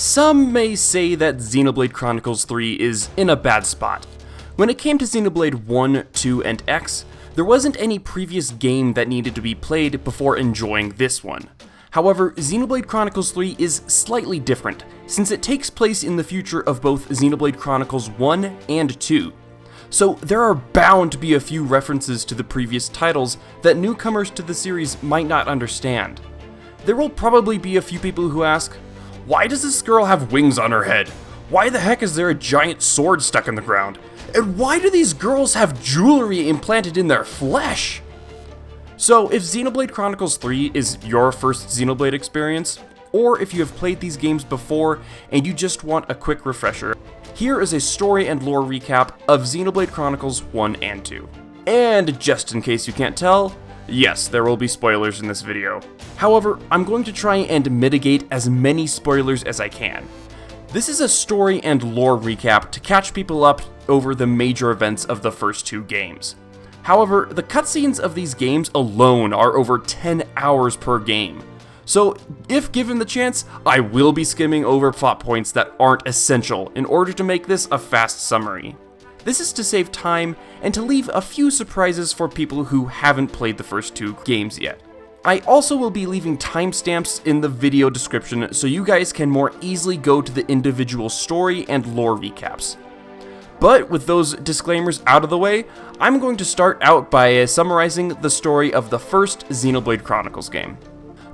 Some may say that Xenoblade Chronicles 3 is in a bad spot. When it came to Xenoblade 1, 2, and X, there wasn't any previous game that needed to be played before enjoying this one. However, Xenoblade Chronicles 3 is slightly different, since it takes place in the future of both Xenoblade Chronicles 1 and 2. So there are bound to be a few references to the previous titles that newcomers to the series might not understand. There will probably be a few people who ask, why does this girl have wings on her head? Why the heck is there a giant sword stuck in the ground? And why do these girls have jewelry implanted in their flesh? So if Xenoblade Chronicles 3 is your first Xenoblade experience, or if you have played these games before and you just want a quick refresher, here is a story and lore recap of Xenoblade Chronicles 1 and 2. And just in case you can't tell, yes, there will be spoilers in this video. However, I'm going to try and mitigate as many spoilers as I can. This is a story and lore recap to catch people up over the major events of the first two games. However, the cutscenes of these games alone are over 10 hours per game. So, if given the chance, I will be skimming over plot points that aren't essential in order to make this a fast summary. This is to save time and to leave a few surprises for people who haven't played the first two games yet. I also will be leaving timestamps in the video description so you guys can more easily go to the individual story and lore recaps. But with those disclaimers out of the way, I'm going to start out by summarizing the story of the first Xenoblade Chronicles game.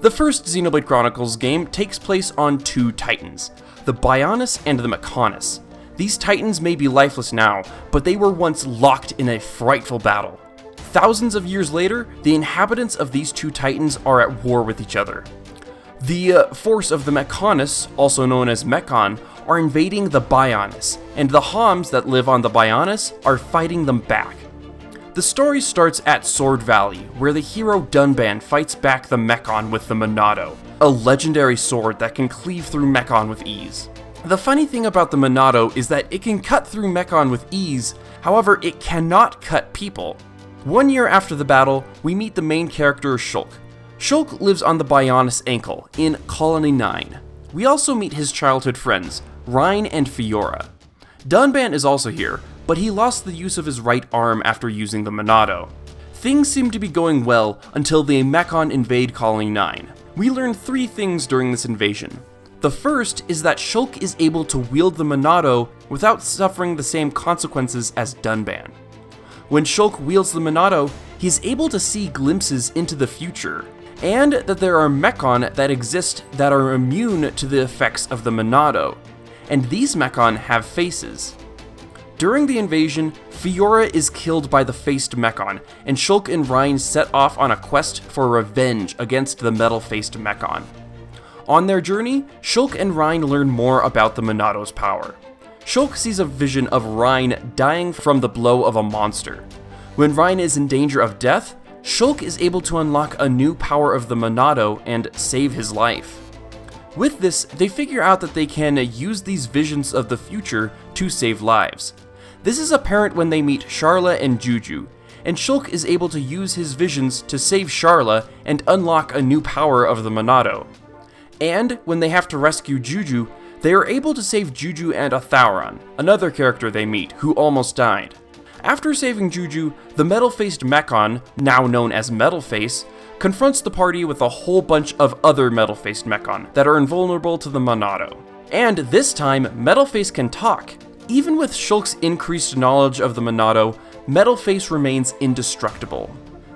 The first Xenoblade Chronicles game takes place on two titans, the Bionis and the Mechonis. These titans may be lifeless now, but they were once locked in a frightful battle. Thousands of years later, the inhabitants of these two titans are at war with each other. The force of the Mechonis, also known as Mechon, are invading the Bionis, and the Homs that live on the Bionis are fighting them back. The story starts at Sword Valley, where the hero Dunban fights back the Mechon with the Monado, a legendary sword that can cleave through Mechon with ease. The funny thing about the Monado is that it can cut through Mechon with ease, however it cannot cut people. 1 year after the battle, we meet the main character Shulk. Shulk lives on the Bionis Ankle, in Colony 9. We also meet his childhood friends, Rhine and Fiora. Dunban is also here, but he lost the use of his right arm after using the Monado. Things seem to be going well until the Mechon invade Colony 9. We learn three things during this invasion. The first is that Shulk is able to wield the Monado without suffering the same consequences as Dunban. When Shulk wields the Monado, he's able to see glimpses into the future, and that there are Mechon that exist that are immune to the effects of the Monado, and these Mechon have faces. During the invasion, Fiora is killed by the faced Mechon, and Shulk and Rhine set off on a quest for revenge against the metal-faced Mechon. On their journey, Shulk and Rhine learn more about the Monado's power. Shulk sees a vision of Rhine dying from the blow of a monster. When Rhine is in danger of death, Shulk is able to unlock a new power of the Monado and save his life. With this, they figure out that they can use these visions of the future to save lives. This is apparent when they meet Sharla and Juju, and Shulk is able to use his visions to save Sharla and unlock a new power of the Monado. And when they have to rescue Juju, they are able to save Juju and Athauron, another character they meet, who almost died. After saving Juju, the metal-faced Mechon, now known as Metal-Face, confronts the party with a whole bunch of other metal-faced Mechon that are invulnerable to the Monado. And this time, Metal-Face can talk. Even with Shulk's increased knowledge of the Monado, Metal-Face remains indestructible.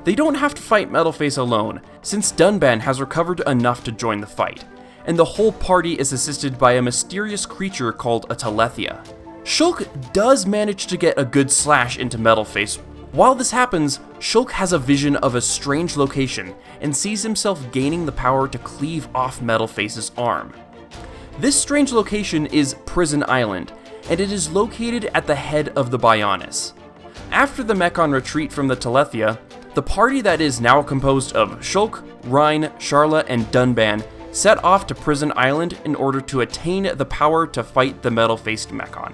They don't have to fight Metal-Face alone, since Dunban has recovered enough to join the fight, and the whole party is assisted by a mysterious creature called a Telethia. Shulk does manage to get a good slash into Metal-Face. While this happens, Shulk has a vision of a strange location and sees himself gaining the power to cleave off Metal-Face's arm. This strange location is Prison Island, and it is located at the head of the Bionis. After the Mechon retreat from the Telethia, the party that is now composed of Shulk, Rhine, Sharla, and Dunban set off to Prison Island in order to attain the power to fight the metal-faced Mechon.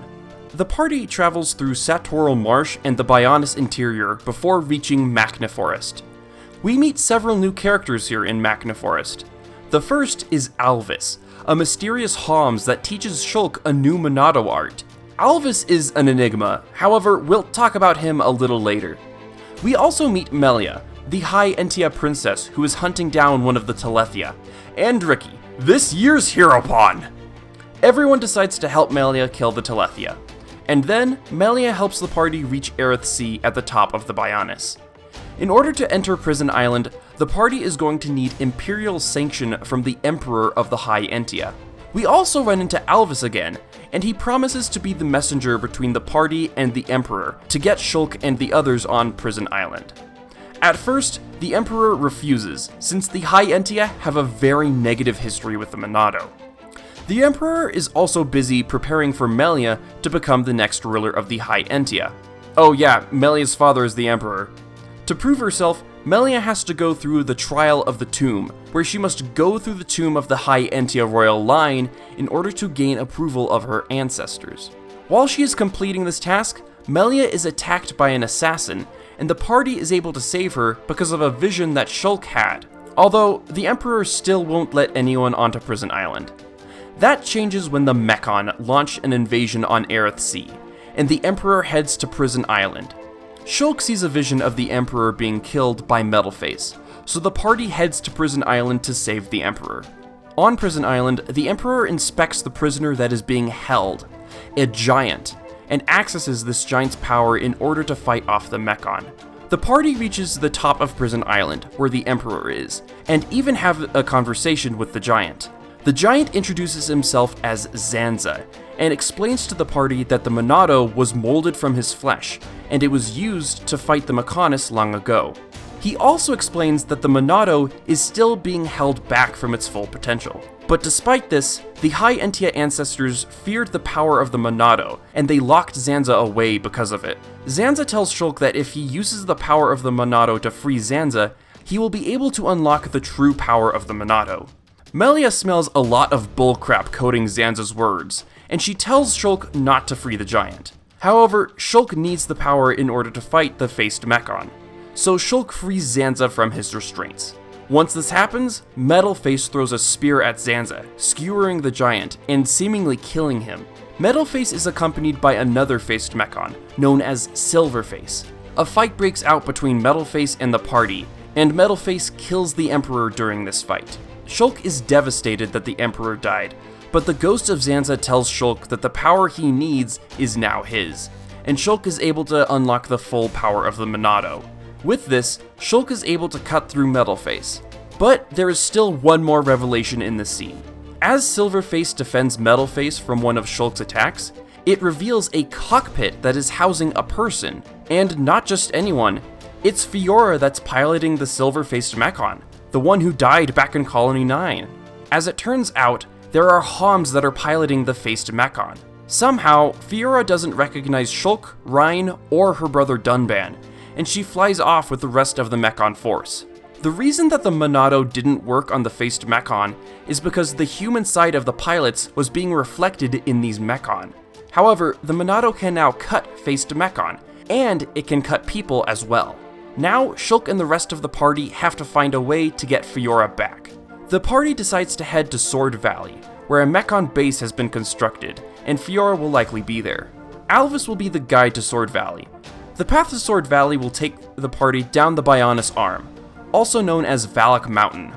The party travels through Satoral Marsh and the Bionis interior before reaching Machna Forest. We meet several new characters here in Machna Forest. The first is Alvis, a mysterious Homs that teaches Shulk a new Monado art. Alvis is an enigma, however, we'll talk about him a little later. We also meet Melia, the High Entia princess who is hunting down one of the Telethia, and Ricky, this year's hero pawn. Everyone decides to help Melia kill the Telethia, and then Melia helps the party reach Aerith Sea at the top of the Bionis. In order to enter Prison Island, the party is going to need Imperial sanction from the Emperor of the High Entia. We also run into Alvis again, and he promises to be the messenger between the party and the Emperor to get Shulk and the others on Prison Island. At first, the Emperor refuses, since the High Entia have a very negative history with the Monado. The Emperor is also busy preparing for Melia to become the next ruler of the High Entia. Oh yeah, Melia's father is the Emperor. To prove herself, Melia has to go through the Trial of the Tomb, where she must go through the tomb of the High Entia royal line in order to gain approval of her ancestors. While she is completing this task, Melia is attacked by an assassin, and the party is able to save her because of a vision that Shulk had, although the Emperor still won't let anyone onto Prison Island. That changes when the Mechon launch an invasion on Aerith Sea, and the Emperor heads to Prison Island. Shulk sees a vision of the Emperor being killed by Metalface, so the party heads to Prison Island to save the Emperor. On Prison Island, the Emperor inspects the prisoner that is being held, a giant, and accesses this giant's power in order to fight off the Mechon. The party reaches the top of Prison Island, where the Emperor is, and even have a conversation with the giant. The giant introduces himself as Zanza, and explains to the party that the Monado was molded from his flesh, and it was used to fight the Mechonis long ago. He also explains that the Monado is still being held back from its full potential. But despite this, the High Entia ancestors feared the power of the Monado, and they locked Zanza away because of it. Zanza tells Shulk that if he uses the power of the Monado to free Zanza, he will be able to unlock the true power of the Monado. Melia smells a lot of bullcrap quoting Zanza's words, and she tells Shulk not to free the giant. However, Shulk needs the power in order to fight the faced Mechon, so Shulk frees Zanza from his restraints. Once this happens, Metalface throws a spear at Zanza, skewering the giant and seemingly killing him. Metalface is accompanied by another faced Mechon, known as Silverface. A fight breaks out between Metalface and the party, and Metalface kills the Emperor during this fight. Shulk is devastated that the Emperor died, but the ghost of Zanza tells Shulk that the power he needs is now his, and Shulk is able to unlock the full power of the Monado. With this, Shulk is able to cut through Metalface. But there is still one more revelation in this scene. As Silverface defends Metalface from one of Shulk's attacks, it reveals a cockpit that is housing a person, and not just anyone. It's Fiora that's piloting the silver-faced Mechon, the one who died back in Colony 9. As it turns out, there are Homs that are piloting the faced Mechon. Somehow, Fiora doesn't recognize Shulk, Rhine, or her brother Dunban, and she flies off with the rest of the Mechon force. The reason that the Monado didn't work on the faced Mechon is because the human side of the pilots was being reflected in these Mechon. However, the Monado can now cut faced Mechon, and it can cut people as well. Now, Shulk and the rest of the party have to find a way to get Fiora back. The party decides to head to Sword Valley, where a Mechon base has been constructed, and Fiora will likely be there. Alvis will be the guide to Sword Valley. The path to Sword Valley will take the party down the Bionis Arm, also known as Valak Mountain.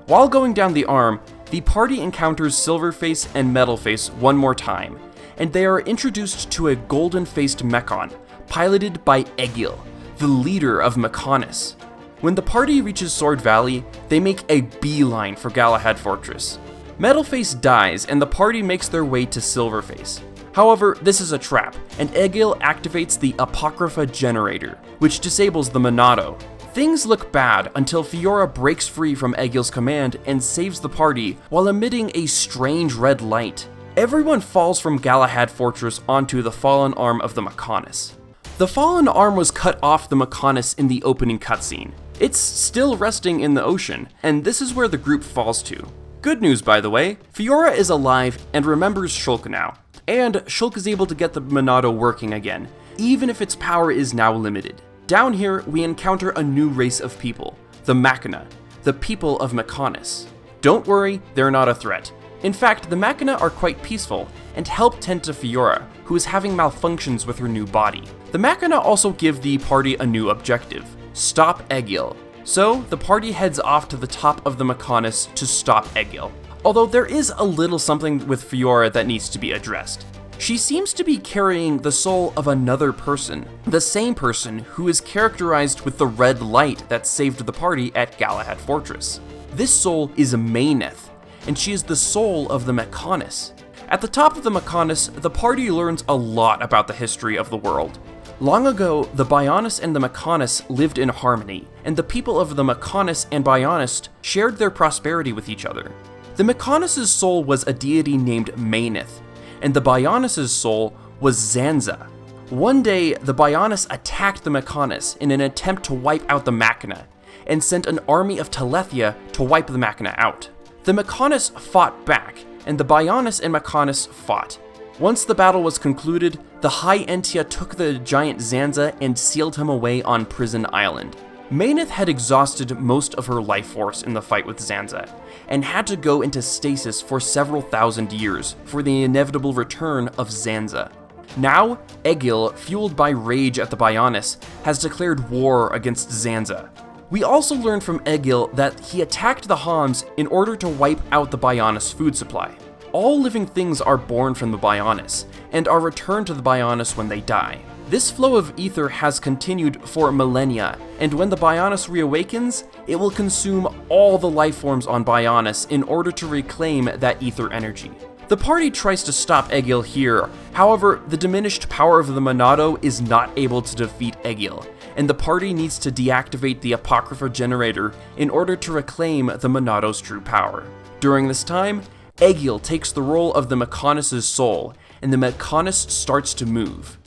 While going down the arm, the party encounters Silverface and Metalface one more time, and they are introduced to a golden-faced Mechon, piloted by Egil, the leader of Mechonis. When the party reaches Sword Valley, they make a beeline for Galahad Fortress. Metalface dies, and the party makes their way to Silverface. However, this is a trap, and Egil activates the Apocrypha Generator, which disables the Monado. Things look bad until Fiora breaks free from Egil's command and saves the party while emitting a strange red light. Everyone falls from Galahad Fortress onto the fallen arm of the Mechonis. The fallen arm was cut off the Mechonis in the opening cutscene. It's still resting in the ocean, and this is where the group falls to. Good news, by the way, Fiora is alive and remembers Shulk now, and Shulk is able to get the Monado working again, even if its power is now limited. Down here, we encounter a new race of people, the Machina, the people of Mechonis. Don't worry, they're not a threat. In fact, the Machina are quite peaceful and help tend to Fiora, who is having malfunctions with her new body. The Machina also give the party a new objective: stop Egil. So, the party heads off to the top of the Mechonis to stop Egil. Although there is a little something with Fiora that needs to be addressed. She seems to be carrying the soul of another person, the same person who is characterized with the red light that saved the party at Galahad Fortress. This soul is Meyneth, and she is the soul of the Mechonis. At the top of the Mechonis, the party learns a lot about the history of the world. Long ago, the Bionis and the Mechonis lived in harmony, and the people of the Mechonis and Bionis shared their prosperity with each other. The Mechonis' soul was a deity named Meyneth, and the Bionis' soul was Zanza. One day, the Bionis attacked the Mechonis in an attempt to wipe out the Machina, and sent an army of Telethia to wipe the Machina out. The Mechonis fought back, and the Bionis and Mechonis fought. Once the battle was concluded, the High Entia took the giant Zanza and sealed him away on Prison Island. Meyneth had exhausted most of her life force in the fight with Zanza, and had to go into stasis for several thousand years for the inevitable return of Zanza. Now, Egil, fueled by rage at the Bionis, has declared war against Zanza. We also learn from Egil that he attacked the Homs in order to wipe out the Bionis food supply. All living things are born from the Bionis, and are returned to the Bionis when they die. This flow of ether has continued for millennia, and when the Bionis reawakens, it will consume all the life forms on Bionis in order to reclaim that ether energy. The party tries to stop Egil here, however, the diminished power of the Monado is not able to defeat Egil, and the party needs to deactivate the Apocrypha generator in order to reclaim the Monado's true power. During this time, Egil takes the role of the Mechonis' soul, and the Mechonis starts to move.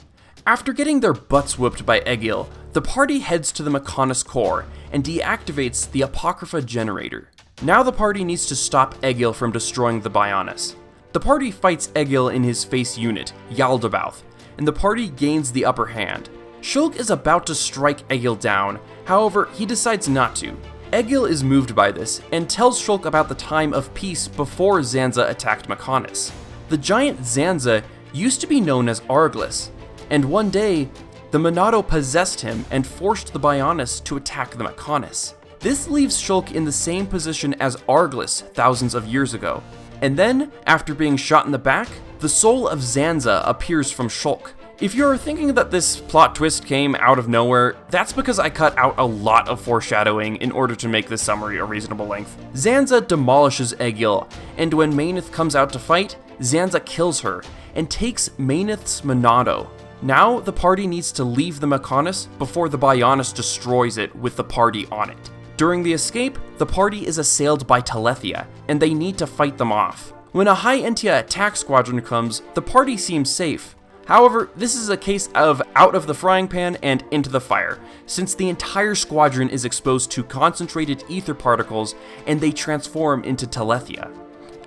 After getting their butts whooped by Egil, the party heads to the Mechonis core and deactivates the Apocrypha generator. Now the party needs to stop Egil from destroying the Bionis. The party fights Egil in his face unit, Yaldabaoth, and the party gains the upper hand. Shulk is about to strike Egil down, however, he decides not to. Egil is moved by this, and tells Shulk about the time of peace before Zanza attacked Mechonis. The giant Zanza used to be known as Arglys, and one day, the Monado possessed him and forced the Bionis to attack the Mechonis. This leaves Shulk in the same position as Arglys thousands of years ago. And then, after being shot in the back, the soul of Zanza appears from Shulk. If you're thinking that this plot twist came out of nowhere, that's because I cut out a lot of foreshadowing in order to make this summary a reasonable length. Zanza demolishes Egil, and when Meyneth comes out to fight, Zanza kills her, and takes Meyneth's Monado. Now, the party needs to leave the Mechonis before the Bionis destroys it with the party on it. During the escape, the party is assailed by Telethia, and they need to fight them off. When a High Entia attack squadron comes, the party seems safe. However, this is a case of out of the frying pan and into the fire, since the entire squadron is exposed to concentrated ether particles and they transform into Telethia.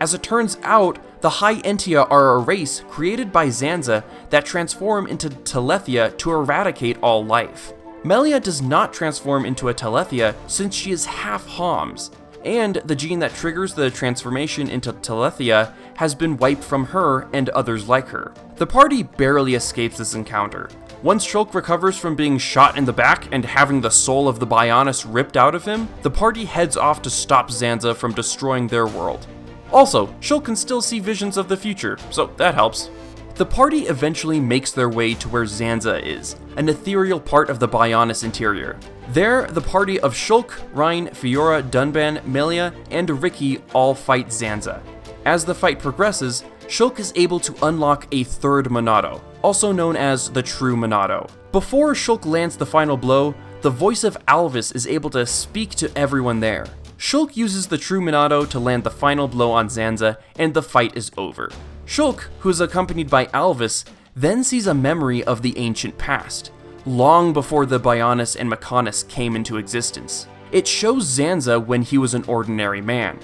As it turns out, the High Entia are a race created by Zanza that transform into Telethia to eradicate all life. Melia does not transform into a Telethia since she is half Homs, and the gene that triggers the transformation into Telethia has been wiped from her and others like her. The party barely escapes this encounter. Once Shulk recovers from being shot in the back and having the soul of the Bionis ripped out of him, the party heads off to stop Zanza from destroying their world. Also, Shulk can still see visions of the future, so that helps. The party eventually makes their way to where Zanza is, an ethereal part of the Bionis interior. There, the party of Shulk, Rhine, Fiora, Dunban, Melia, and Ricky all fight Zanza. As the fight progresses, Shulk is able to unlock a third Monado, also known as the True Monado. Before Shulk lands the final blow, the voice of Alvis is able to speak to everyone there. Shulk uses the True Monado to land the final blow on Zanza, and the fight is over. Shulk, who is accompanied by Alvis, then sees a memory of the ancient past, long before the Bionis and Mechonis came into existence. It shows Zanza when he was an ordinary man.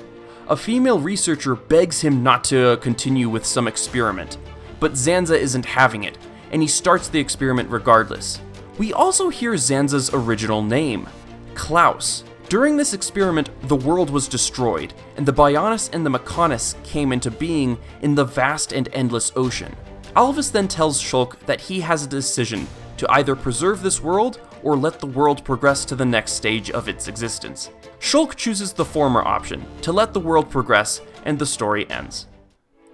A female researcher begs him not to continue with some experiment, but Zanza isn't having it, and he starts the experiment regardless. We also hear Zanza's original name, Klaus, During this experiment, the world was destroyed, and the Bionis and the Mechonis came into being in the vast and endless ocean. Alvis then tells Shulk that he has a decision to either preserve this world or let the world progress to the next stage of its existence. Shulk chooses the former option, to let the world progress, and the story ends.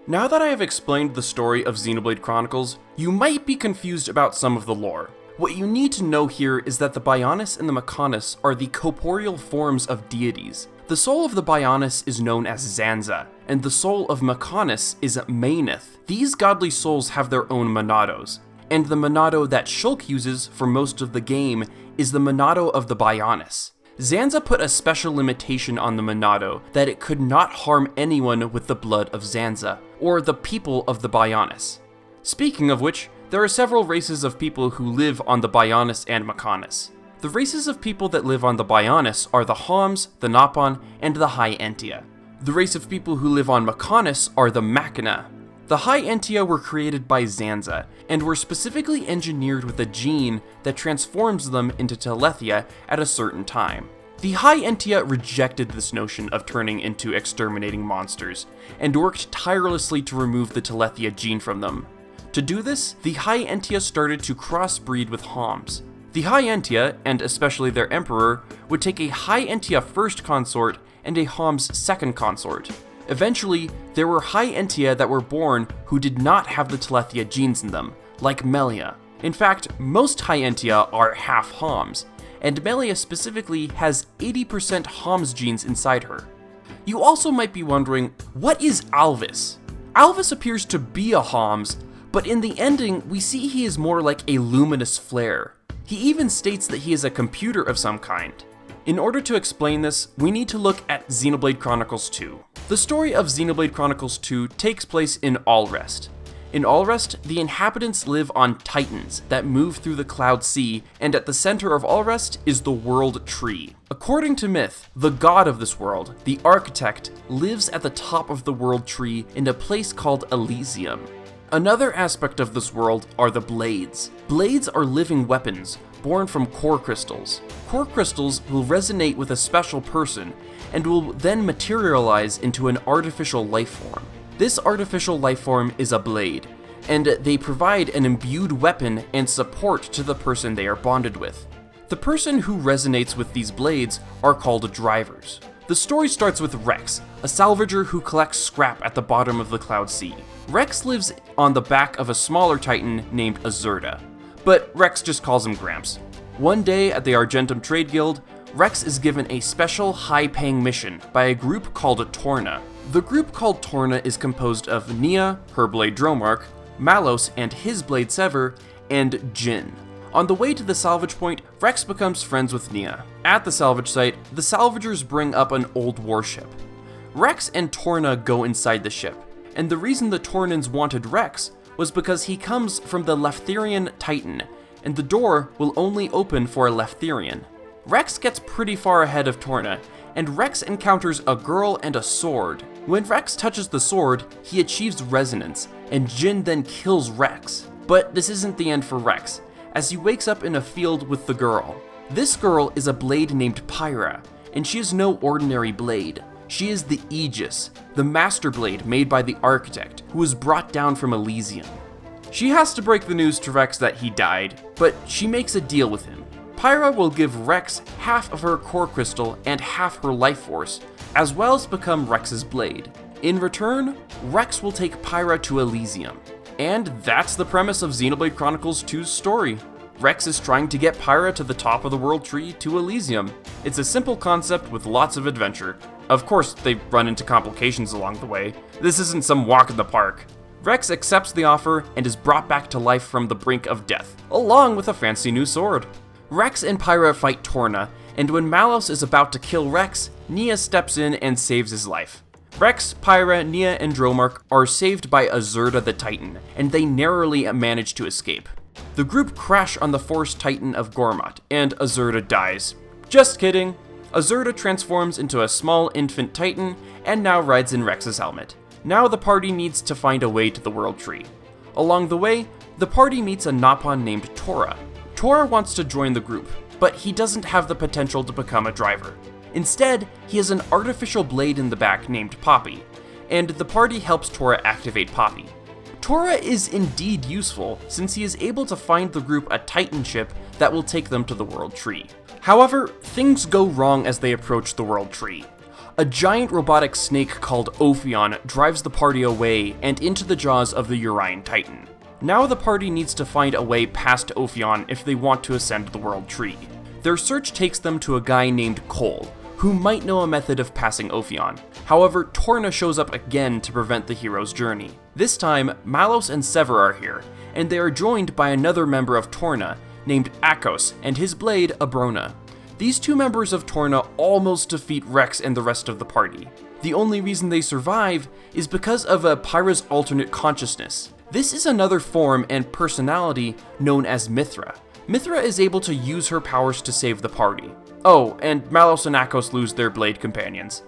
Now that I have explained the story of Xenoblade Chronicles, you might be confused about some of the lore. What you need to know here is that the Bionis and the Mechonis are the corporeal forms of deities. The soul of the Bionis is known as Zanza, and the soul of Mechonis is Mehemoth. These godly souls have their own Monados, and the Monado that Shulk uses for most of the game is the Monado of the Bionis. Zanza put a special limitation on the Monado that it could not harm anyone with the blood of Zanza, or the people of the Bionis. Speaking of which, there are several races of people who live on the Bionis and Mechonis. The races of people that live on the Bionis are the Homs, the Nopon, and the High Entia. The race of people who live on Mechonis are the Machina. The High Entia were created by Zanza, and were specifically engineered with a gene that transforms them into Telethia at a certain time. The High Entia rejected this notion of turning into exterminating monsters, and worked tirelessly to remove the Telethia gene from them. To do this, the High Entia started to crossbreed with Homs. The High Entia, and especially their emperor, would take a High Entia first consort and a Homs second consort. Eventually, there were High Entia that were born who did not have the Telethia genes in them, like Melia. In fact, most High Entia are half Homs, and Melia specifically has 80% Homs genes inside her. You also might be wondering, what is Alvis? Alvis appears to be a Homs, but in the ending, we see he is more like a luminous flare. He even states that he is a computer of some kind. In order to explain this, we need to look at Xenoblade Chronicles 2. The story of Xenoblade Chronicles 2 takes place in Allrest. In Allrest, the inhabitants live on Titans that move through the Cloud Sea, and at the center of Allrest is the World Tree. According to myth, the god of this world, the Architect, lives at the top of the World Tree in a place called Elysium. Another aspect of this world are the Blades. Blades are living weapons, born from core crystals. Core crystals will resonate with a special person, and will then materialize into an artificial life form. This artificial life form is a blade, and they provide an imbued weapon and support to the person they are bonded with. The person who resonates with these blades are called drivers. The story starts with Rex, a salvager who collects scrap at the bottom of the Cloud Sea. Rex lives on the back of a smaller titan named Azurda, but Rex just calls him Gramps. One day at the Argentum Trade Guild, Rex is given a special high-paying mission by a group called Torna. The group called Torna is composed of Nia, her blade Dromark, Malos and his blade Sever, and Jin. On the way to the salvage point, Rex becomes friends with Nia. At the salvage site, the salvagers bring up an old warship. Rex and Torna go inside the ship, and the reason the Tornans wanted Rex was because he comes from the Leftherian Titan, and the door will only open for a Leftherian. Rex gets pretty far ahead of Torna, and Rex encounters a girl and a sword. When Rex touches the sword, he achieves resonance, and Jin then kills Rex. But this isn't the end for Rex, as he wakes up in a field with the girl. This girl is a blade named Pyra, and she is no ordinary blade. She is the Aegis, the master blade made by the Architect, who was brought down from Elysium. She has to break the news to Rex that he died, but she makes a deal with him. Pyra will give Rex half of her core crystal and half her life force, as well as become Rex's blade. In return, Rex will take Pyra to Elysium. And that's the premise of Xenoblade Chronicles 2's story. Rex is trying to get Pyra to the top of the World Tree to Elysium. It's a simple concept with lots of adventure. Of course, they run into complications along the way. This isn't some walk in the park. Rex accepts the offer and is brought back to life from the brink of death, along with a fancy new sword. Rex and Pyra fight Torna, and when Malos is about to kill Rex, Nia steps in and saves his life. Rex, Pyra, Nia, and Dromark are saved by Azurda the Titan, and they narrowly manage to escape. The group crash on the Force Titan of Gormat, and Azurda dies. Just kidding. Azurda transforms into a small infant Titan, and now rides in Rex's helmet. Now the party needs to find a way to the World Tree. Along the way, the party meets a Nopon named Tora. Tora wants to join the group, but he doesn't have the potential to become a driver. Instead, he has an artificial blade in the back named Poppy, and the party helps Torna activate Poppy. Torna is indeed useful, since he is able to find the group a Titan chip that will take them to the World Tree. However, things go wrong as they approach the World Tree. A giant robotic snake called Ophion drives the party away and into the jaws of the Urian Titan. Now the party needs to find a way past Ophion if they want to ascend the World Tree. Their search takes them to a guy named Cole, who might know a method of passing Ophion. However, Torna shows up again to prevent the hero's journey. This time, Malos and Sever are here, and they are joined by another member of Torna, named Akos, and his blade, Abrona. These two members of Torna almost defeat Rex and the rest of the party. The only reason they survive is because of Pyra's alternate consciousness. This is another form and personality known as Mithra. Mithra is able to use her powers to save the party. Oh, and Malos and Akos lose their blade companions.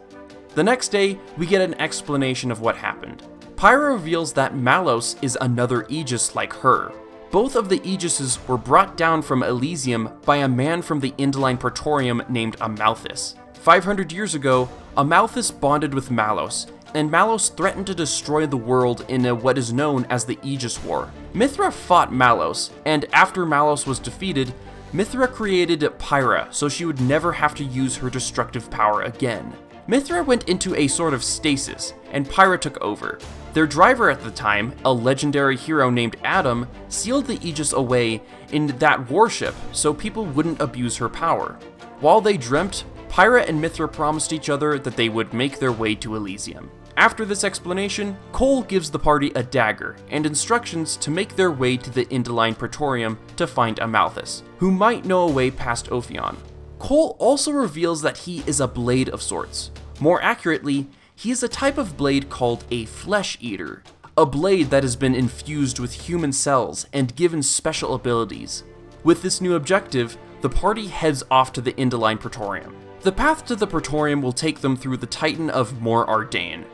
The next day, we get an explanation of what happened. Pyra reveals that Malos is another Aegis like her. Both of the Aegises were brought down from Elysium by a man from the Indoline Praetorium named Amalthus. 500 years ago, Amalthus bonded with Malos, and Malos threatened to destroy the world in what is known as the Aegis War. Mithra fought Malos, and after Malos was defeated, Mithra created Pyra so she would never have to use her destructive power again. Mithra went into a sort of stasis, and Pyra took over. Their driver at the time, a legendary hero named Adam, sealed the Aegis away in that warship so people wouldn't abuse her power. While they dreamt, Pyra and Mithra promised each other that they would make their way to Elysium. After this explanation, Cole gives the party a dagger and instructions to make their way to the Indoline Praetorium to find Amalthus, who might know a way past Ophion. Cole also reveals that he is a blade of sorts. More accurately, he is a type of blade called a flesh eater, a blade that has been infused with human cells and given special abilities. With this new objective, the party heads off to the Indoline Praetorium. The path to the Praetorium will take them through the Titan of Mor Ardain.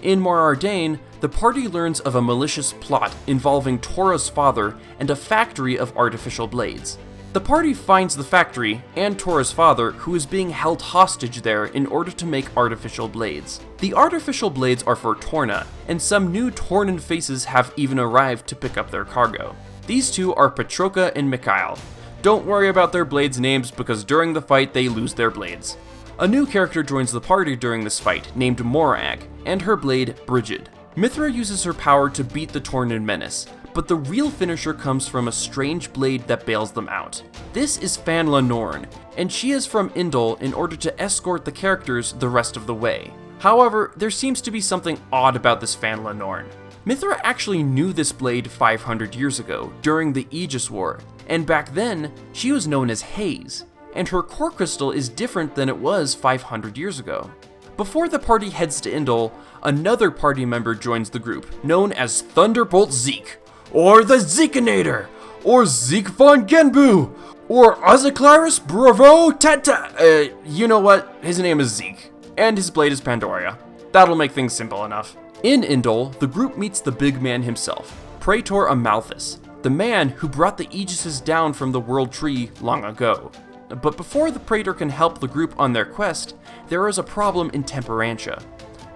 In Mor Ardain, the party learns of a malicious plot involving Torra's father and a factory of artificial blades. The party finds the factory and Torra's father, who is being held hostage there in order to make artificial blades. The artificial blades are for Torna, and some new Tornan faces have even arrived to pick up their cargo. These two are Petroka and Mikhail. Don't worry about their blades' names because during the fight they lose their blades. A new character joins the party during this fight, named Morag, and her blade, Brigid. Mithra uses her power to beat the Tornan menace, but the real finisher comes from a strange blade that bails them out. This is Fanla Norn, and she is from Indol in order to escort the characters the rest of the way. However, there seems to be something odd about this Fanla Norn. Mithra actually knew this blade 500 years ago, during the Aegis War, and back then, she was known as Haze, and her core crystal is different than it was 500 years ago. Before the party heads to Indol, another party member joins the group, known as Thunderbolt Zeke, or the Zekinator, or Zeke von Genbu, or Ozeclaris Bravo Tata. You know what? His name is Zeke, and his blade is Pandoria. That'll make things simple enough. In Indol, the group meets the big man himself, Praetor Amalthus, the man who brought the Aegises down from the World Tree long ago. But before the Praetor can help the group on their quest, there is a problem in Temperantia.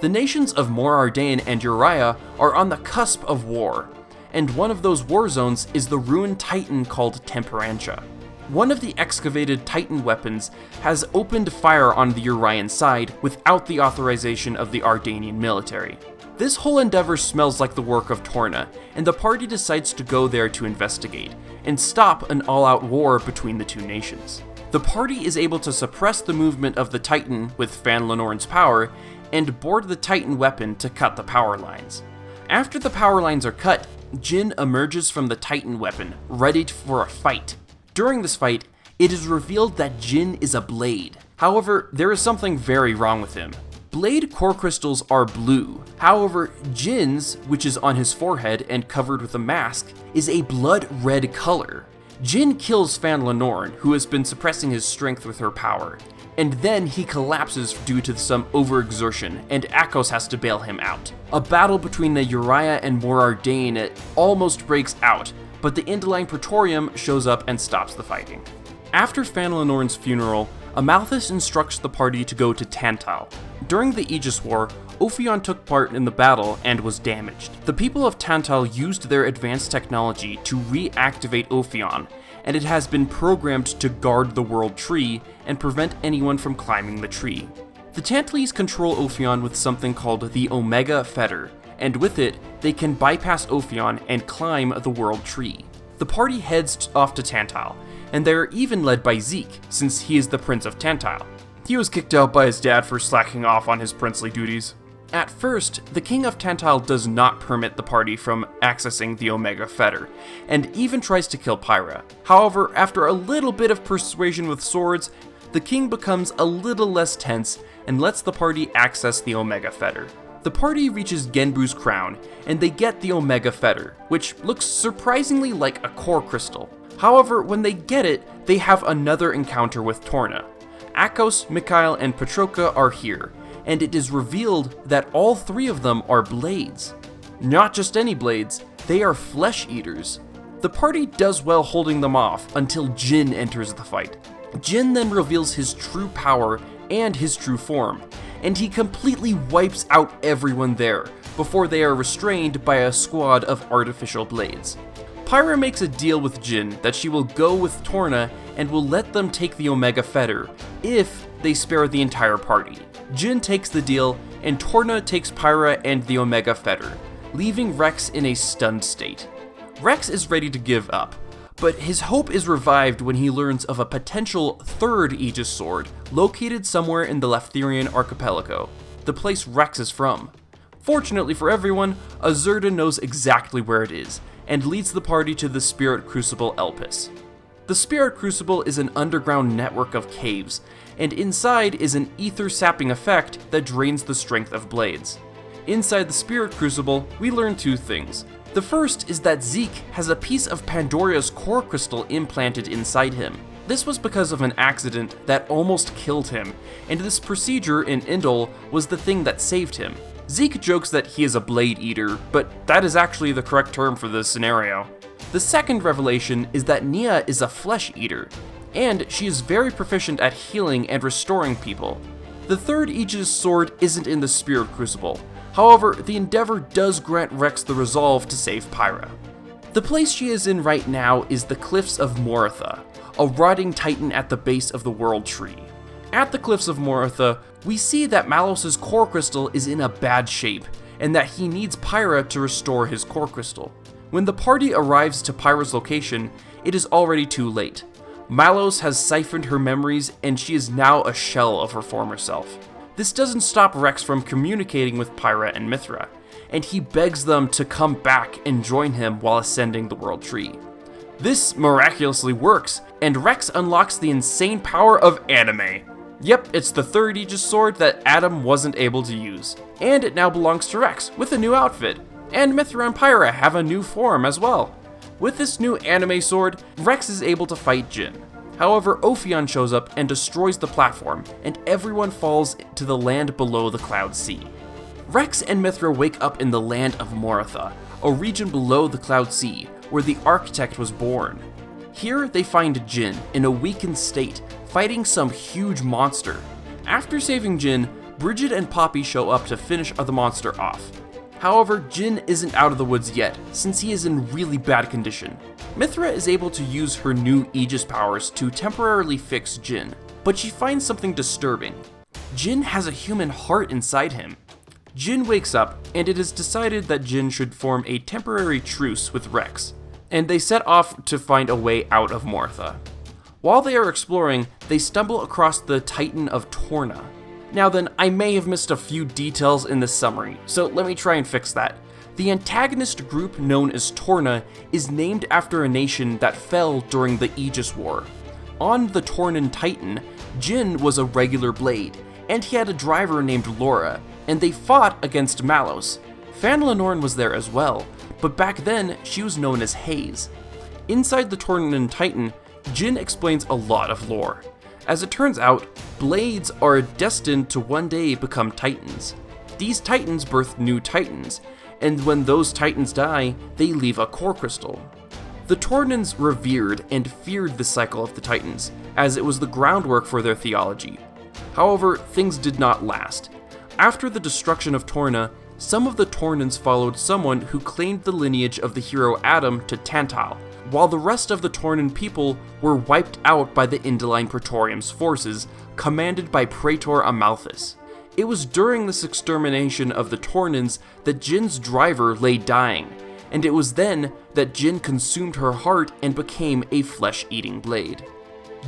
The nations of Mor Ardain and Uriah are on the cusp of war, and one of those war zones is the ruined Titan called Temperantia. One of the excavated Titan weapons has opened fire on the Urian side without the authorization of the Ardanian military. This whole endeavor smells like the work of Torna, and the party decides to go there to investigate, and stop an all-out war between the two nations. The party is able to suppress the movement of the Titan with Fanlanorn's power, and board the Titan weapon to cut the power lines. After the power lines are cut, Jin emerges from the Titan weapon, ready for a fight. During this fight, it is revealed that Jin is a blade. However, there is something very wrong with him. Blade core crystals are blue. However, Jin's, which is on his forehead and covered with a mask, is a blood red color. Jin kills Fanlanorn, who has been suppressing his strength with her power, and then he collapses due to some overexertion, and Akos has to bail him out. A battle between the Uriah and Mor Ardain almost breaks out, but the Indoline Praetorium shows up and stops the fighting. After Fanlanorn's funeral, Amalthus instructs the party to go to Tantal. During the Aegis War, Ophion took part in the battle and was damaged. The people of Tantal used their advanced technology to reactivate Ophion, and it has been programmed to guard the World Tree and prevent anyone from climbing the tree. The Tantalese control Ophion with something called the Omega Fetter, and with it, they can bypass Ophion and climb the World Tree. The party heads off to Tantal, and they're even led by Zeke, since he is the Prince of Tantal. He was kicked out by his dad for slacking off on his princely duties. At first, the King of Tantal does not permit the party from accessing the Omega Fetter, and even tries to kill Pyra. However, after a little bit of persuasion with swords, the king becomes a little less tense and lets the party access the Omega Fetter. The party reaches Genbu's crown, and they get the Omega Fetter, which looks surprisingly like a core crystal. However, when they get it, they have another encounter with Torna. Akos, Mikhail, and Petroka are here, and it is revealed that all three of them are blades. Not just any blades, they are flesh eaters. The party does well holding them off until Jin enters the fight. Jin then reveals his true power and his true form, and he completely wipes out everyone there before they are restrained by a squad of artificial blades. Pyra makes a deal with Jin that she will go with Torna and will let them take the Omega Fetter if they spare the entire party. Jin takes the deal, and Torna takes Pyra and the Omega Fetter, leaving Rex in a stunned state. Rex is ready to give up, but his hope is revived when he learns of a potential third Aegis sword located somewhere in the Leftherian archipelago, the place Rex is from. Fortunately for everyone, Azurda knows exactly where it is, and leads the party to the Spirit Crucible Elpis. The Spirit Crucible is an underground network of caves, and inside is an ether-sapping effect that drains the strength of blades. Inside the Spirit Crucible, we learn two things. The first is that Zeke has a piece of Pandora's core crystal implanted inside him. This was because of an accident that almost killed him, and this procedure in Indol was the thing that saved him. Zeke jokes that he is a blade eater, but that is actually the correct term for this scenario. The second revelation is that Nia is a flesh eater, and she is very proficient at healing and restoring people. The third Aegis sword isn't in the Spirit Crucible, however, the Endeavor does grant Rex the resolve to save Pyra. The place she is in right now is the Cliffs of Moratha, a rotting titan at the base of the World Tree. At the Cliffs of Moratha, we see that Malos' core crystal is in a bad shape, and that he needs Pyra to restore his core crystal. When the party arrives to Pyra's location, it is already too late. Malos has siphoned her memories, and she is now a shell of her former self. This doesn't stop Rex from communicating with Pyra and Mithra, and he begs them to come back and join him while ascending the World Tree. This miraculously works, and Rex unlocks the insane power of anime. Yep, it's the third Aegis sword that Adam wasn't able to use, and it now belongs to Rex with a new outfit, and Mithra and Pyra have a new form as well. With this new anime sword, Rex is able to fight Jin. However, Ophion shows up and destroys the platform, and everyone falls to the land below the Cloud Sea. Rex and Mithra wake up in the land of Moratha, a region below the Cloud Sea, where the Architect was born. Here they find Jin in a weakened state, fighting some huge monster. After saving Jin, Bridget and Poppy show up to finish the monster off. However, Jin isn't out of the woods yet, since he is in really bad condition. Mithra is able to use her new Aegis powers to temporarily fix Jin, but she finds something disturbing. Jin has a human heart inside him. Jin wakes up, and it is decided that Jin should form a temporary truce with Rex, and they set off to find a way out of Moratha. While they are exploring, they stumble across the Titan of Torna. Now then, I may have missed a few details in this summary, so let me try and fix that. The antagonist group known as Torna is named after a nation that fell during the Aegis War. On the Tornan Titan, Jin was a regular blade, and he had a driver named Laura, and they fought against Malos. Fan Lenorn was there as well, but back then she was known as Haze. Inside the Tornan Titan, Jin explains a lot of lore. As it turns out, blades are destined to one day become titans. These titans birth new titans, and when those titans die, they leave a core crystal. The Tornans revered and feared the cycle of the Titans, as it was the groundwork for their theology. However, things did not last. After the destruction of Torna, some of the Tornans followed someone who claimed the lineage of the hero Adam to Tantal, while the rest of the Tornan people were wiped out by the Indoline Praetorium's forces, commanded by Praetor Amalthus. It was during this extermination of the Tornans that Jin's driver lay dying, and it was then that Jin consumed her heart and became a flesh-eating blade.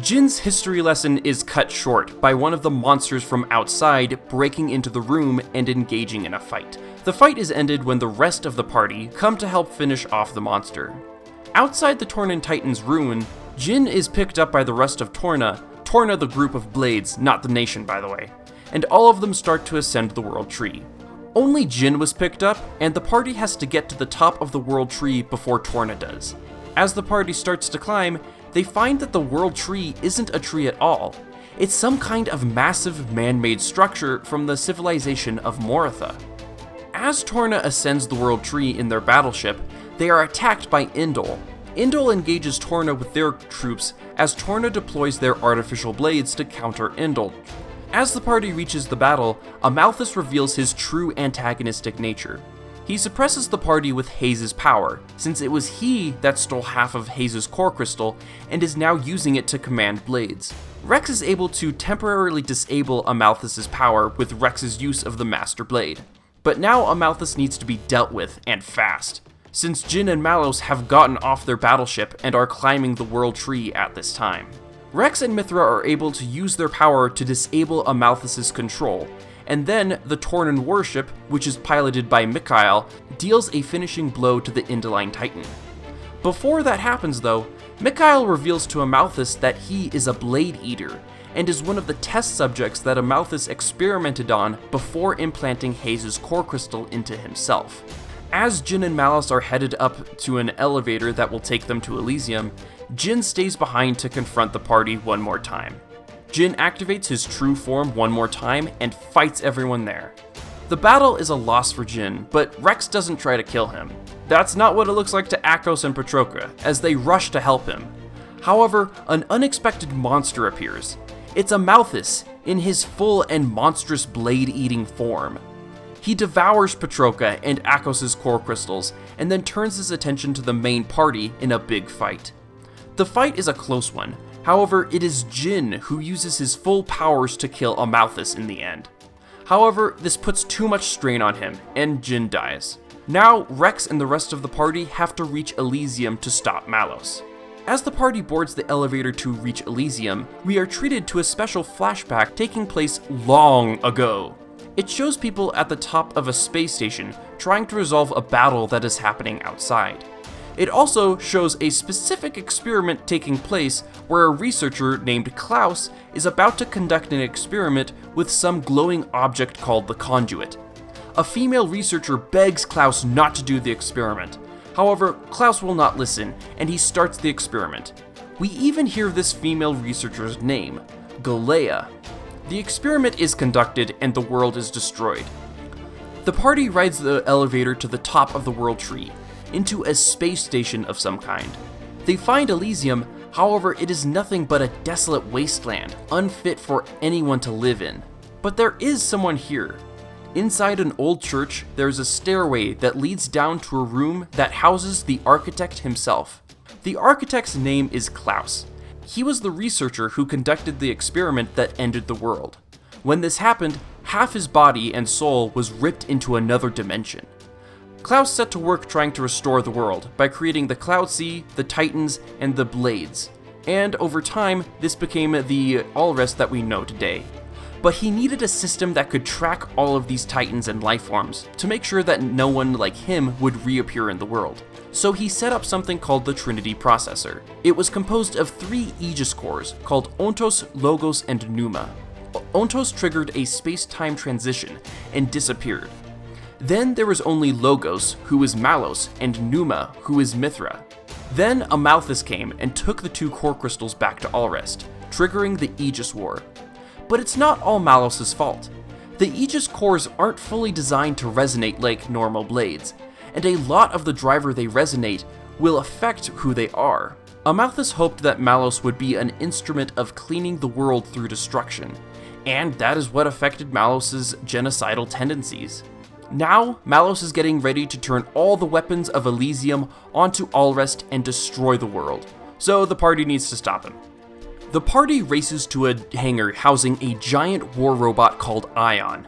Jin's history lesson is cut short by one of the monsters from outside breaking into the room and engaging in a fight. The fight is ended when the rest of the party come to help finish off the monster. Outside the Tornan Titan's ruin, Jin is picked up by the rest of Torna, Torna the group of blades, not the nation by the way, and all of them start to ascend the world tree. Only Jin was picked up, and the party has to get to the top of the world tree before Torna does. As the party starts to climb, they find that the world tree isn't a tree at all. It's some kind of massive man-made structure from the civilization of Moratha. As Torna ascends the world tree in their battleship, they are attacked by Indol. Indol engages Torna with their troops as Torna deploys their artificial blades to counter Indol. As the party reaches the battle, Amalthus reveals his true antagonistic nature. He suppresses the party with Haze's power, since it was he that stole half of Haze's core crystal and is now using it to command blades. Rex is able to temporarily disable Amalthus's power with Rex's use of the Master Blade. But now Amalthus needs to be dealt with, and fast, since Jin and Malos have gotten off their battleship and are climbing the world tree at this time. Rex and Mithra are able to use their power to disable Amalthus's control, and then the Tornan warship, which is piloted by Mikhail, deals a finishing blow to the Indoline Titan. Before that happens though, Mikhail reveals to Amalthus that he is a Blade Eater, and is one of the test subjects that Amalthus experimented on before implanting Haze's core crystal into himself. As Jin and Malos are headed up to an elevator that will take them to Elysium, Jin stays behind to confront the party one more time. Jin activates his true form one more time and fights everyone there. The battle is a loss for Jin, but Rex doesn't try to kill him. That's not what it looks like to Akos and Patroka, as they rush to help him. However, an unexpected monster appears. It's Amalthus, in his full and monstrous blade-eating form. He devours Patroka and Akos' core crystals, and then turns his attention to the main party in a big fight. The fight is a close one, however it is Jin who uses his full powers to kill Amalthus in the end. However, this puts too much strain on him, and Jin dies. Now, Rex and the rest of the party have to reach Elysium to stop Malos. As the party boards the elevator to reach Elysium, we are treated to a special flashback taking place long ago. It shows people at the top of a space station trying to resolve a battle that is happening outside. It also shows a specific experiment taking place where a researcher named Klaus is about to conduct an experiment with some glowing object called the conduit. A female researcher begs Klaus not to do the experiment. However, Klaus will not listen, and he starts the experiment. We even hear this female researcher's name, Galea. The experiment is conducted and the world is destroyed. The party rides the elevator to the top of the world tree, into a space station of some kind. They find Elysium, however it is nothing but a desolate wasteland, unfit for anyone to live in. But there is someone here. Inside an old church, there's a stairway that leads down to a room that houses the architect himself. The architect's name is Klaus. He was the researcher who conducted the experiment that ended the world. When this happened, half his body and soul was ripped into another dimension. Klaus set to work trying to restore the world by creating the Cloud Sea, the Titans, and the Blades. And over time, this became the Allrest that we know today. But he needed a system that could track all of these Titans and lifeforms to make sure that no one like him would reappear in the world. So he set up something called the Trinity Processor. It was composed of 3 Aegis cores called Ontos, Logos, and Pneuma. Ontos triggered a space-time transition and disappeared. Then there was only Logos, who is Malos, and Pneuma, who is Mithra. Then Amalthus came and took the 2 core crystals back to Allrest, triggering the Aegis War. But it's not all Malos' fault. The Aegis cores aren't fully designed to resonate like normal blades, and a lot of the driver they resonate will affect who they are. Amalthus hoped that Malos would be an instrument of cleaning the world through destruction, and that is what affected Malos' genocidal tendencies. Now, Malos is getting ready to turn all the weapons of Elysium onto Alrest and destroy the world, so the party needs to stop him. The party races to a hangar housing a giant war robot called Ion.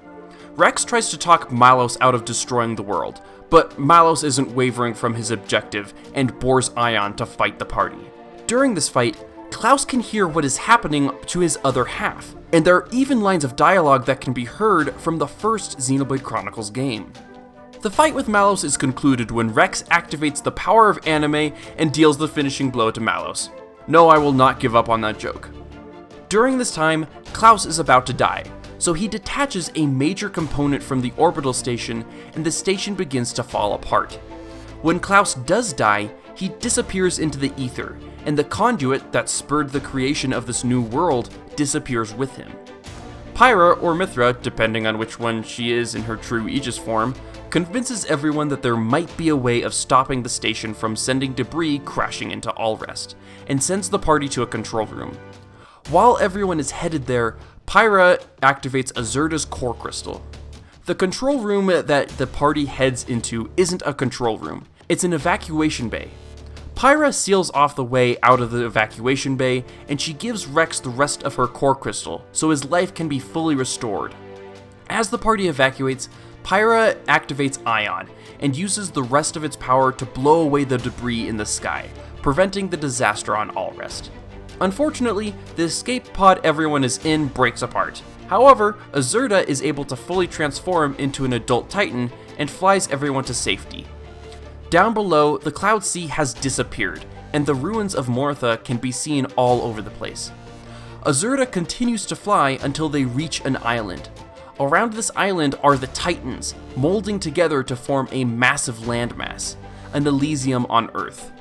Rex tries to talk Malos out of destroying the world, but Malos isn't wavering from his objective and bores Ion to fight the party. During this fight, Klaus can hear what is happening to his other half, and there are even lines of dialogue that can be heard from the first Xenoblade Chronicles game. The fight with Malos is concluded when Rex activates the power of anime and deals the finishing blow to Malos. No, I will not give up on that joke. During this time, Klaus is about to die, so he detaches a major component from the orbital station and the station begins to fall apart. When Klaus does die, he disappears into the ether, and the conduit that spurred the creation of this new world disappears with him. Pyra, or Mithra, depending on which one she is in her true Aegis form, convinces everyone that there might be a way of stopping the station from sending debris crashing into Alrest, and sends the party to a control room. While everyone is headed there, Pyra activates Azurda's core crystal. The control room that the party heads into isn't a control room, it's an evacuation bay. Pyra seals off the way out of the evacuation bay, and she gives Rex the rest of her core crystal, so his life can be fully restored. As the party evacuates, Pyra activates Ion, and uses the rest of its power to blow away the debris in the sky, preventing the disaster on Alrest. Unfortunately, the escape pod everyone is in breaks apart. However, Azurda is able to fully transform into an adult Titan and flies everyone to safety. Down below, the Cloud Sea has disappeared, and the ruins of Mortha can be seen all over the place. Azurda continues to fly until they reach an island. Around this island are the Titans, molding together to form a massive landmass, an Elysium on Earth.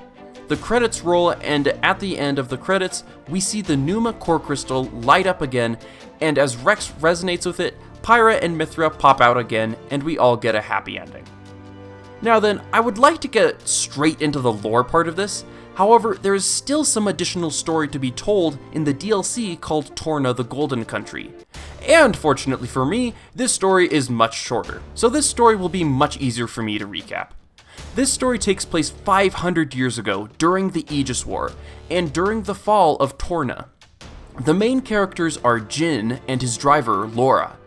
The credits roll, and at the end of the credits, we see the Pneuma core crystal light up again, and as Rex resonates with it, Pyra and Mithra pop out again, and we all get a happy ending. Now then, I would like to get straight into the lore part of this. However, there is still some additional story to be told in the DLC called Torna the Golden Country. And fortunately for me, this story is much shorter, so this story will be much easier for me to recap. This story takes place 500 years ago during the Aegis War, and during the fall of Torna. The main characters are Jin and his driver, Laura.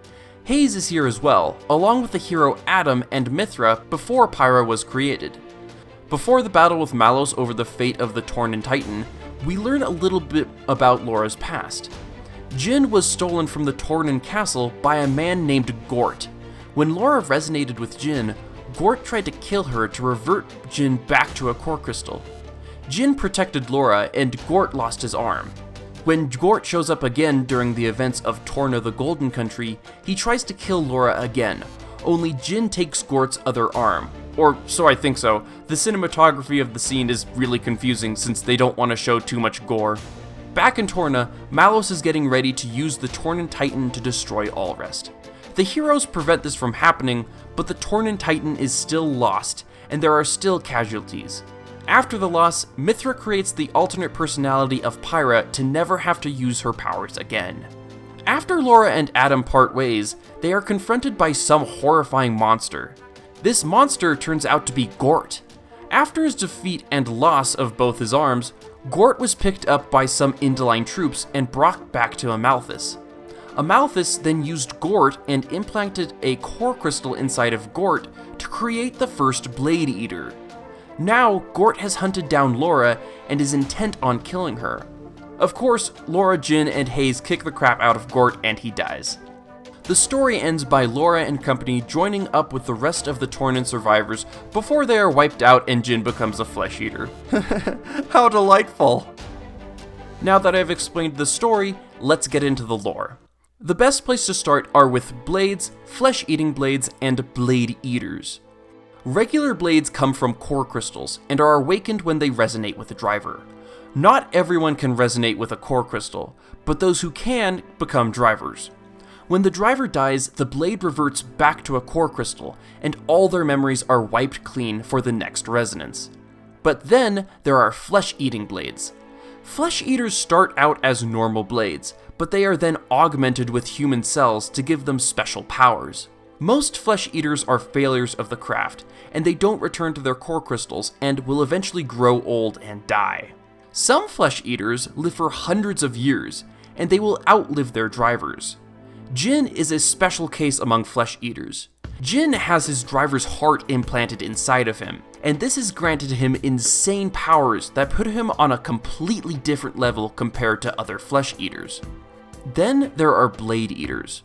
Hayes is here as well, along with the hero Adam and Mithra before Pyra was created. Before the battle with Malos over the fate of the Tornan Titan, we learn a little bit about Laura's past. Jin was stolen from the Tornan castle by a man named Gort. When Laura resonated with Jin, Gort tried to kill her to revert Jin back to a core crystal. Jin protected Laura and Gort lost his arm. When Gort shows up again during the events of Torna the Golden Country, he tries to kill Laura again, only Jin takes Gort's other arm. Or so I think so. The cinematography of the scene is really confusing since they don't want to show too much gore. Back in Torna, Malos is getting ready to use the Tornan Titan to destroy Alrest. The heroes prevent this from happening, but the Tornan Titan is still lost, and there are still casualties. After the loss, Mithra creates the alternate personality of Pyra to never have to use her powers again. After Laura and Adam part ways, they are confronted by some horrifying monster. This monster turns out to be Gort. After his defeat and loss of both his arms, Gort was picked up by some Indoline troops and brought back to Amalthus. Amalthus then used Gort and implanted a core crystal inside of Gort to create the first Blade Eater. Now, Gort has hunted down Laura and is intent on killing her. Of course, Laura, Jin, and Hayes kick the crap out of Gort and he dies. The story ends by Laura and company joining up with the rest of the Tornan survivors before they are wiped out and Jin becomes a flesh eater. How delightful! Now that I've explained the story, let's get into the lore. The best place to start are with blades, flesh-eating blades, and blade eaters. Regular blades come from core crystals and are awakened when they resonate with the driver. Not everyone can resonate with a core crystal, but those who can become drivers. When the driver dies, the blade reverts back to a core crystal, and all their memories are wiped clean for the next resonance. But then there are flesh-eating blades. Flesh eaters start out as normal blades, but they are then augmented with human cells to give them special powers. Most flesh eaters are failures of the craft, and they don't return to their core crystals and will eventually grow old and die. Some flesh eaters live for hundreds of years, and they will outlive their drivers. Jin is a special case among flesh eaters. Jin has his driver's heart implanted inside of him, and this has granted him insane powers that put him on a completely different level compared to other flesh eaters. Then there are blade eaters.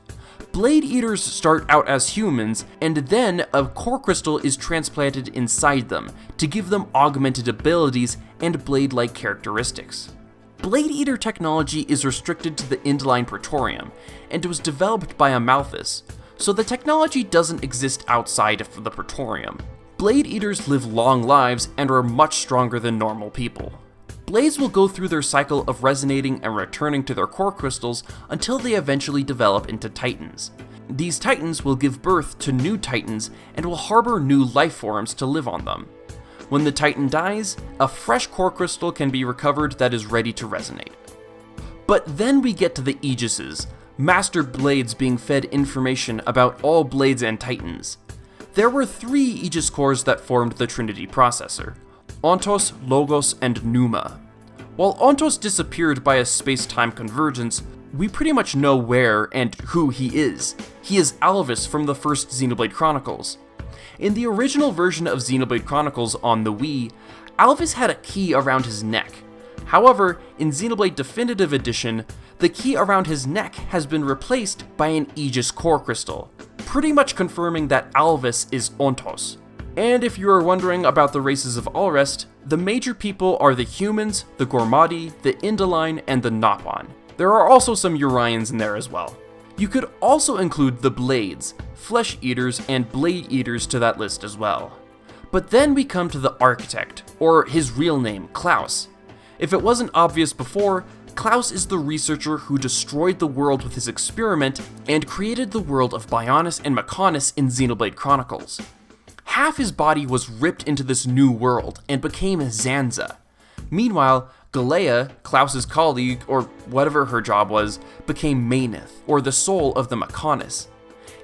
Blade eaters start out as humans, and then a core crystal is transplanted inside them to give them augmented abilities and blade-like characteristics. Blade Eater technology is restricted to the Indaline Praetorium, and was developed by Amalthus, so the technology doesn't exist outside of the Praetorium. Blade Eaters live long lives and are much stronger than normal people. Blades will go through their cycle of resonating and returning to their core crystals until they eventually develop into Titans. These Titans will give birth to new Titans and will harbor new life forms to live on them. When the Titan dies, a fresh core crystal can be recovered that is ready to resonate. But then we get to the Aegises, master blades being fed information about all blades and Titans. There were 3 Aegis cores that formed the Trinity processor: Ontos, Logos, and Pneuma. While Ontos disappeared by a space-time convergence, we pretty much know where and who he is. He is Alvis from the first Xenoblade Chronicles. In the original version of Xenoblade Chronicles on the Wii, Alvis had a key around his neck. However, in Xenoblade Definitive Edition, the key around his neck has been replaced by an Aegis core crystal, pretty much confirming that Alvis is Ontos. And if you are wondering about the races of Alrest, the major people are the humans, the Gormadi, the Indaline, and the Nopon. There are also some Urians in there as well. You could also include the Blades, Flesh Eaters, and Blade Eaters to that list as well. But then we come to the Architect, or his real name, Klaus. If it wasn't obvious before, Klaus is the researcher who destroyed the world with his experiment and created the world of Bionis and Mechonis in Xenoblade Chronicles. Half his body was ripped into this new world and became Zanza. Meanwhile, Galea, Klaus's colleague, or whatever her job was, became Maynith, or the soul of the Mechonis.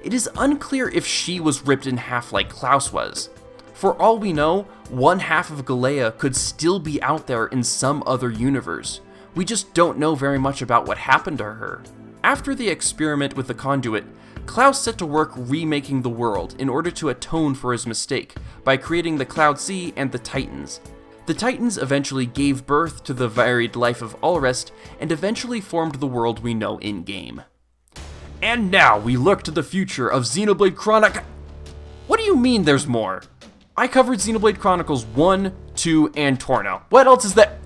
It is unclear if she was ripped in half like Klaus was. For all we know, one half of Galea could still be out there in some other universe. We just don't know very much about what happened to her. After the experiment with the conduit, Klaus set to work remaking the world in order to atone for his mistake by creating the Cloud Sea and the Titans. The Titans eventually gave birth to the varied life of Alrest and eventually formed the world we know in-game. And now we look to the future of Xenoblade Chronicles. What do you mean there's more? I covered Xenoblade Chronicles 1, 2, and Torna. What else is that?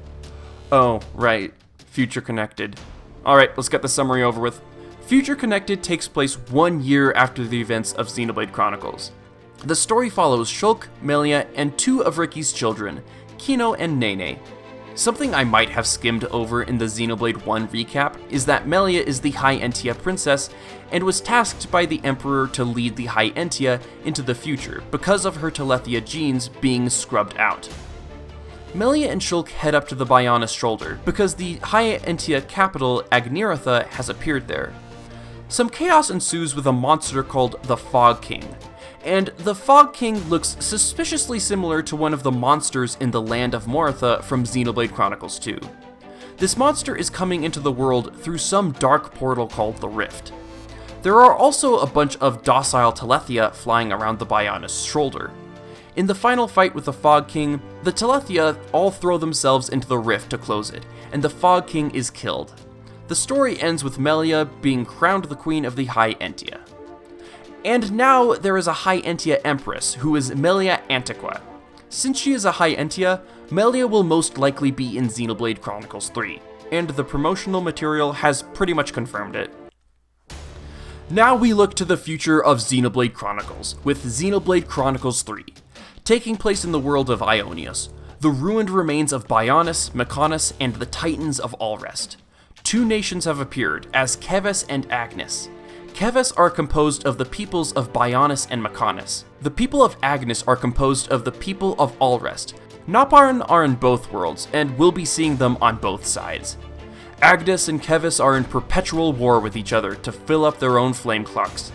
Oh, right. Future Connected. Alright, let's get the summary over with. Future Connected takes place 1 year after the events of Xenoblade Chronicles. The story follows Shulk, Melia, and 2 of Ricky's children, Kino and Nene. Something I might have skimmed over in the Xenoblade 1 recap is that Melia is the High Entia princess and was tasked by the Emperor to lead the High Entia into the future because of her Telethia genes being scrubbed out. Melia and Shulk head up to the Bionis Shoulder because the High Entia capital Agniratha has appeared there. Some chaos ensues with a monster called the Fog King, and the Fog King looks suspiciously similar to one of the monsters in the land of Moratha from Xenoblade Chronicles 2. This monster is coming into the world through some dark portal called the Rift. There are also a bunch of docile Telethia flying around the Bionis Shoulder. In the final fight with the Fog King, the Telethia all throw themselves into the Rift to close it, and the Fog King is killed. The story ends with Melia being crowned the Queen of the High Entia. And now there is a High Entia Empress, who is Melia Antiqua. Since she is a High Entia, Melia will most likely be in Xenoblade Chronicles 3, and the promotional material has pretty much confirmed it. Now we look to the future of Xenoblade Chronicles, with Xenoblade Chronicles 3, taking place in the world of Ionius, the ruined remains of Bionis, Mechonis, and the Titans of Alrest. 2 nations have appeared, as Keves and Agnes. Keves are composed of the peoples of Bionis and Mechonis. The people of Agnes are composed of the people of Allrest. Naparn are in both worlds, and we'll be seeing them on both sides. Agnes and Keves are in perpetual war with each other to fill up their own flame clocks.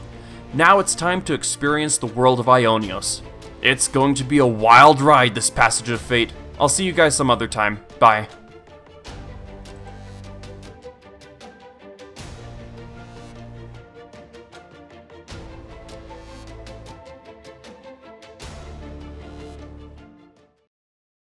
Now it's time to experience the world of Ionios. It's going to be a wild ride, this Passage of Fate. I'll see you guys some other time. Bye.